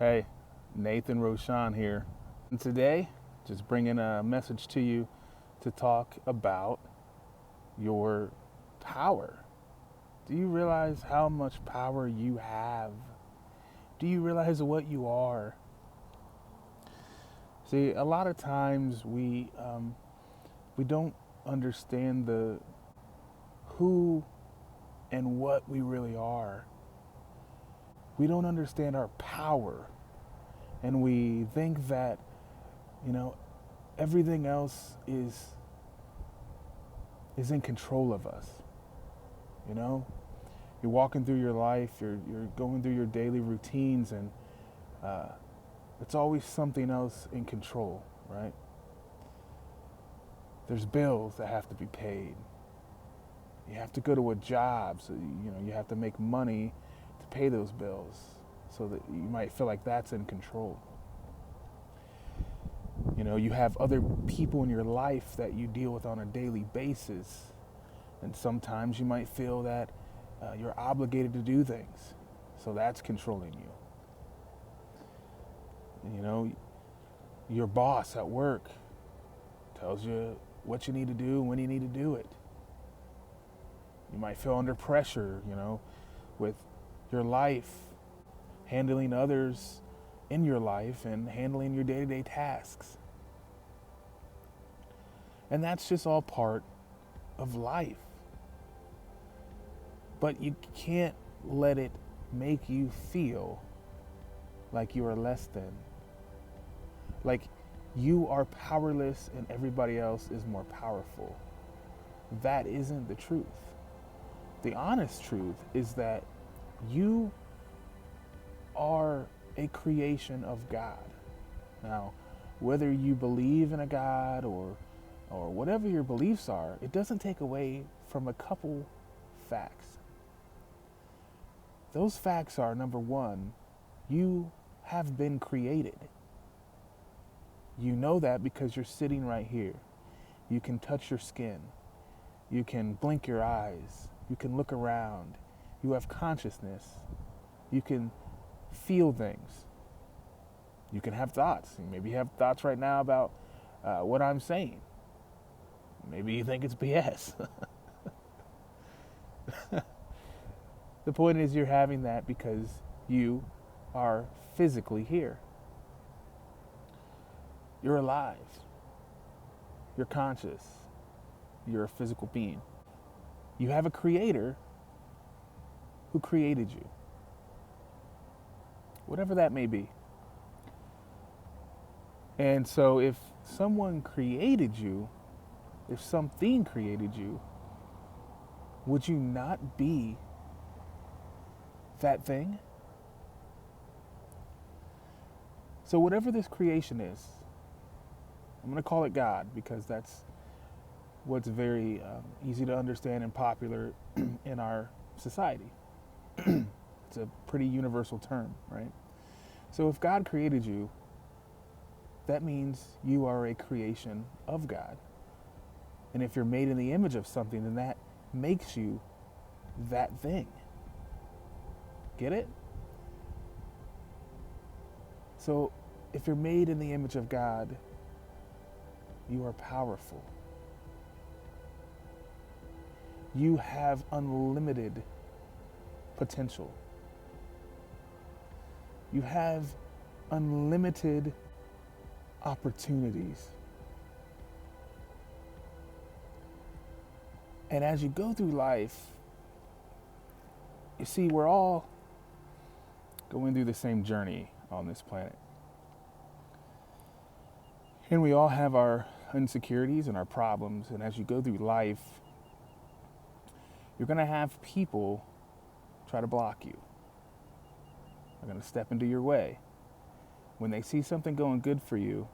Hey, Nathan Roshan here. And today, just bringing a message to you to talk about your power. Do you realize how much power you have? Do you realize what you are? See, a lot of times we don't understand the who and what we really are. We don't understand our power, and we think that you know everything else is in control of us. You know, you're walking through your life, you're going through your daily routines, and it's always something else in control, right? There's bills that have to be paid. You have to go to a job, so you have to make money to pay those bills, so that you might feel like that's in control. You have other people in your life that you deal with on a daily basis, and sometimes you might feel that you're obligated to do things, so that's controlling you. Your boss at work tells you what you need to do and when you need to do it. You might feel under pressure, with your life, handling others in your life and handling your day-to-day tasks. And that's just all part of life. But you can't let it make you feel like you are less than. Like you are powerless and everybody else is more powerful. That isn't the truth. The honest truth is that you are a creation of God. Now, whether you believe in a God or whatever your beliefs are, it doesn't take away from a couple facts. Those facts are, number one, you have been created. You know that because you're sitting right here. You can touch your skin. You can blink your eyes. You can look around. You have consciousness. You can feel things. You can have thoughts. Maybe you have thoughts right now about what I'm saying. Maybe you think it's BS. The point is you're having that because you are physically here. You're alive. You're conscious. You're a physical being. You have a creator who created you. Whatever that may be. And so if someone created you, if something created you, would you not be that thing? So whatever this creation is, I'm going to call it God because that's what's very easy to understand and popular in our society. It's a pretty universal term, right? So if God created you, that means you are a creation of God. And if you're made in the image of something, then that makes you that thing. Get it? So if you're made in the image of God, you are powerful. You have unlimited potential. You have unlimited opportunities. And as you go through life, you see, we're all going through the same journey on this planet. And we all have our insecurities and our problems. And as you go through life, you're going to have people try to block you. They're going to step into your way. When they see something going good for you,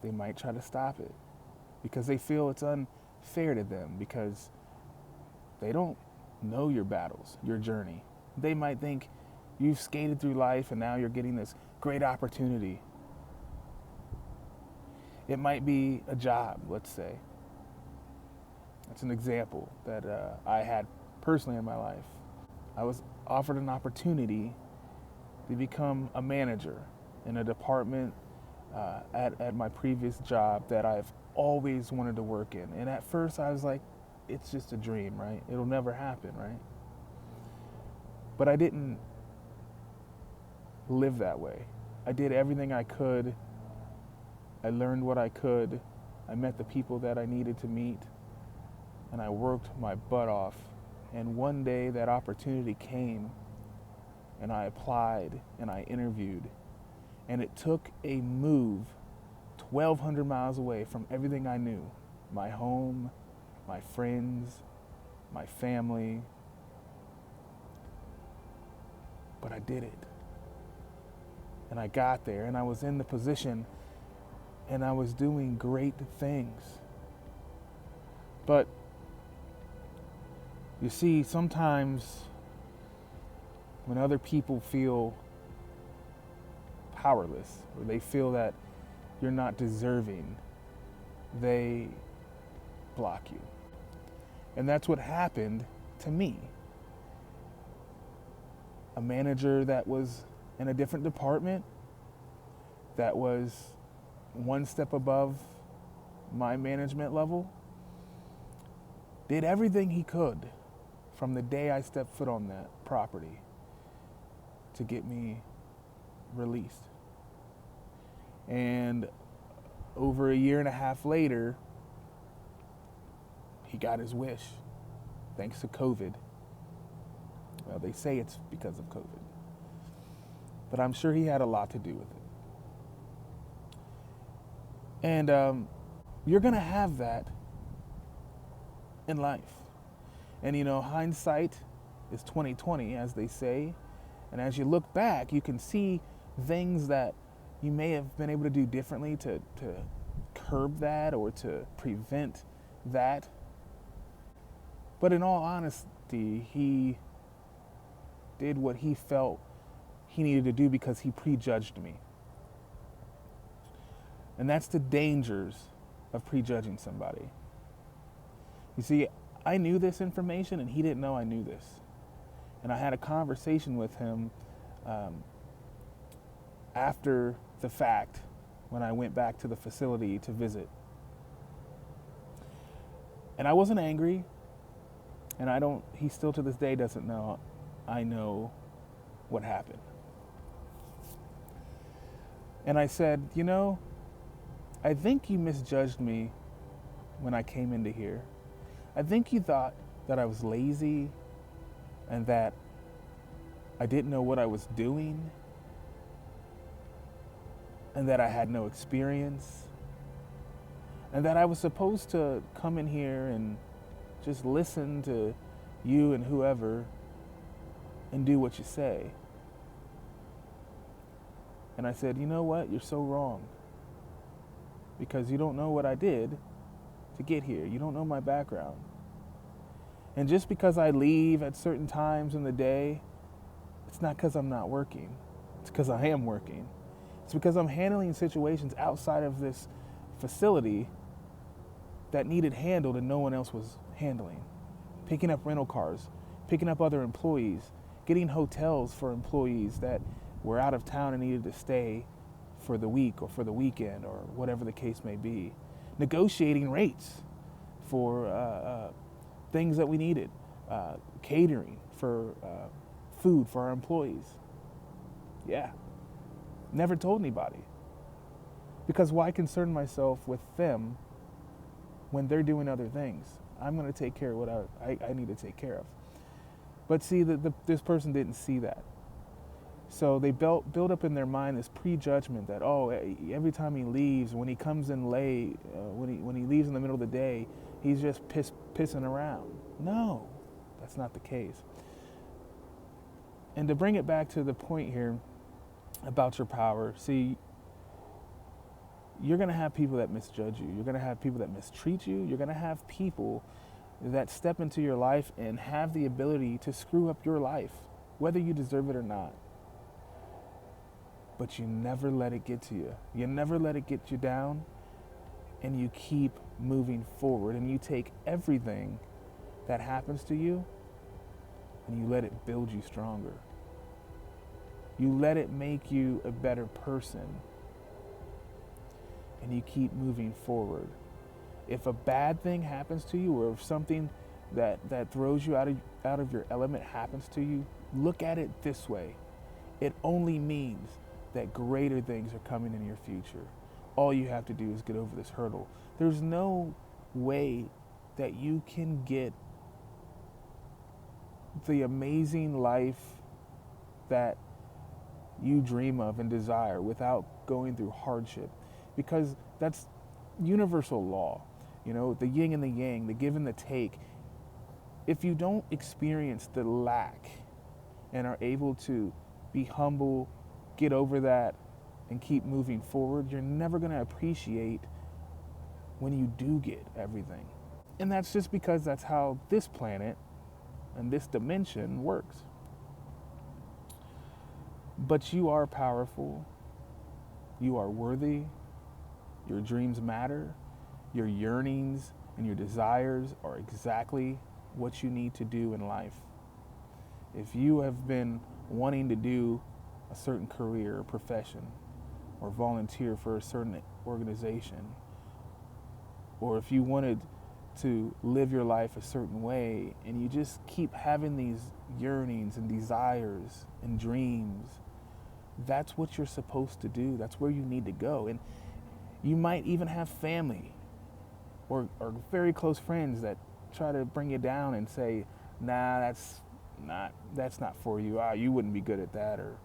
they might try to stop it because they feel it's unfair to them, because they don't know your battles, your journey. They might think you've skated through life and now you're getting this great opportunity. It might be a job, let's say. That's an example that I had personally in my life. I was offered an opportunity to become a manager in a department at my previous job that I've always wanted to work in. And at first I was like, it's just a dream, right? It'll never happen, right? But I didn't live that way. I did everything I could. I learned what I could. I met the people that I needed to meet. And I worked my butt off. And one day that opportunity came, and I applied and I interviewed. And it took a move 1,200 miles away from everything I knew. My home, my friends, my family. But I did it. And I got there, and I was in the position, and I was doing great things. But you see, sometimes when other people feel powerless, or they feel that you're not deserving, they block you. And that's what happened to me. A manager that was in a different department, that was one step above my management level, did everything he could from the day I stepped foot on that property to get me released. And over a year and a half later, he got his wish, thanks to COVID. Well, they say it's because of COVID, but I'm sure he had a lot to do with it. And you're gonna have that in life. And hindsight is 20/20, as they say. And as you look back, you can see things that you may have been able to do differently to curb that or to prevent that. But in all honesty, he did what he felt he needed to do because he prejudged me. And that's the dangers of prejudging somebody. You see, I knew this information and he didn't know I knew this. And I had a conversation with him after the fact when I went back to the facility to visit. And I wasn't angry, and he still to this day doesn't know I know what happened. And I said, I think you misjudged me when I came into here. I think you thought that I was lazy and that I didn't know what I was doing and that I had no experience and that I was supposed to come in here and just listen to you and whoever and do what you say. And I said, you know what? You're so wrong. Because you don't know what I did to get here. You don't know my background. And just because I leave at certain times in the day, it's not because I'm not working. It's because I am working. It's because I'm handling situations outside of this facility that needed handled and no one else was handling. Picking up rental cars, picking up other employees, getting hotels for employees that were out of town and needed to stay for the week or for the weekend or whatever the case may be. Negotiating rates for things that we needed. Catering for food for our employees. Yeah. Never told anybody. Because why concern myself with them when they're doing other things? I'm going to take care of what I need to take care of. But see, this person didn't see that. So they build up in their mind this prejudgment that, every time he leaves, when he comes in late, when he leaves in the middle of the day, he's just pissing around. No, that's not the case. And to bring it back to the point here about your power, see, you're going to have people that misjudge you. You're going to have people that mistreat you. You're going to have people that step into your life and have the ability to screw up your life, whether you deserve it or not. But you never let it get to you. You never let it get you down, and you keep moving forward, and you take everything that happens to you and you let it build you stronger. You let it make you a better person, and you keep moving forward. If a bad thing happens to you, or if something that throws you out of your element happens to you, look at it this way. It only means that greater things are coming in your future. All you have to do is get over this hurdle. There's no way that you can get the amazing life that you dream of and desire without going through hardship, because that's universal law. You know, the yin and the yang, the give and the take. If you don't experience the lack and are able to be humble, get over that, and keep moving forward, you're never going to appreciate when you do get everything. And that's just because that's how this planet and this dimension works. But you are powerful. You are worthy. Your dreams matter. Your yearnings and your desires are exactly what you need to do in life. If you have been wanting to do a certain career or profession, or volunteer for a certain organization, or if you wanted to live your life a certain way and you just keep having these yearnings and desires and dreams, that's what you're supposed to do. That's where you need to go. And you might even have family or very close friends that try to bring you down and say, nah, that's not for you. You wouldn't be good at that. Or,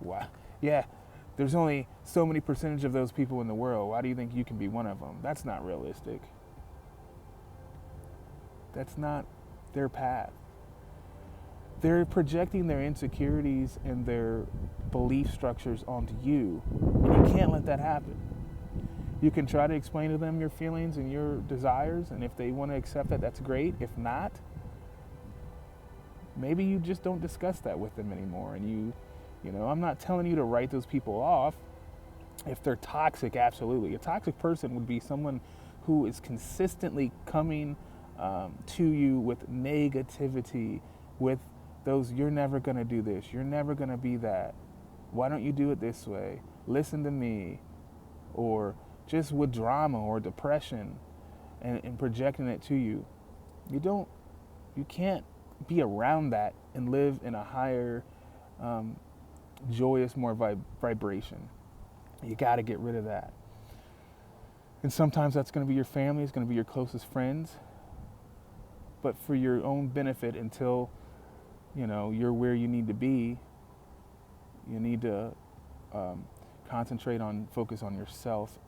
wow, yeah, there's only so many percentage of those people in the world. Why do you think you can be one of them? That's not realistic. That's not their path. They're projecting their insecurities and their belief structures onto you, and you can't let that happen. You can try to explain to them your feelings and your desires, and if they want to accept that, that's great. If not, maybe you just don't discuss that with them anymore. And you know, I'm not telling you to write those people off. If they're toxic, absolutely. A toxic person would be someone who is consistently coming to you with negativity, with those, you're never going to do this, you're never going to be that, why don't you do it this way, listen to me, or just with drama or depression and projecting it to you. You can't be around that and live in a higher, joyous, more vibration. You got to get rid of that. And sometimes that's going to be your family, it's going to be your closest friends. But for your own benefit, until you're where you need to be, you need to focus on yourself,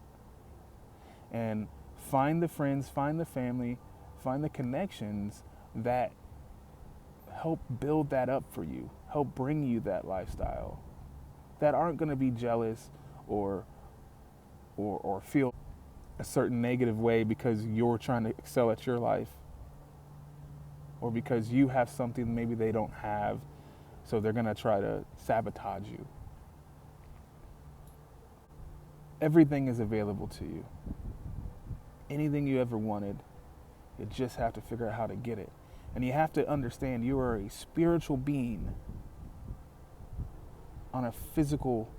and find the friends, find the family, find the connections that help build that up for you, help bring you that lifestyle, that aren't going to be jealous or feel a certain negative way because you're trying to excel at your life, or because you have something maybe they don't have, so they're going to try to sabotage you. Everything is available to you. Anything you ever wanted, you just have to figure out how to get it. And you have to understand you are a spiritual being on a physical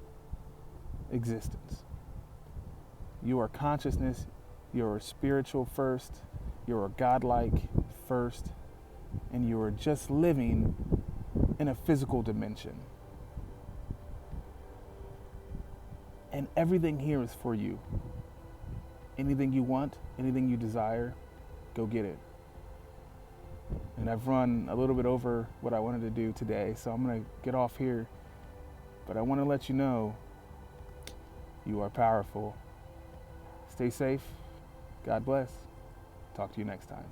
existence. You are consciousness, you're spiritual first, you're godlike first, and you are just living in a physical dimension. And everything here is for you. Anything you want, anything you desire, go get it. And I've run a little bit over what I wanted to do today, so I'm going to get off here. But I want to let you know you are powerful. Stay safe. God bless. Talk to you next time.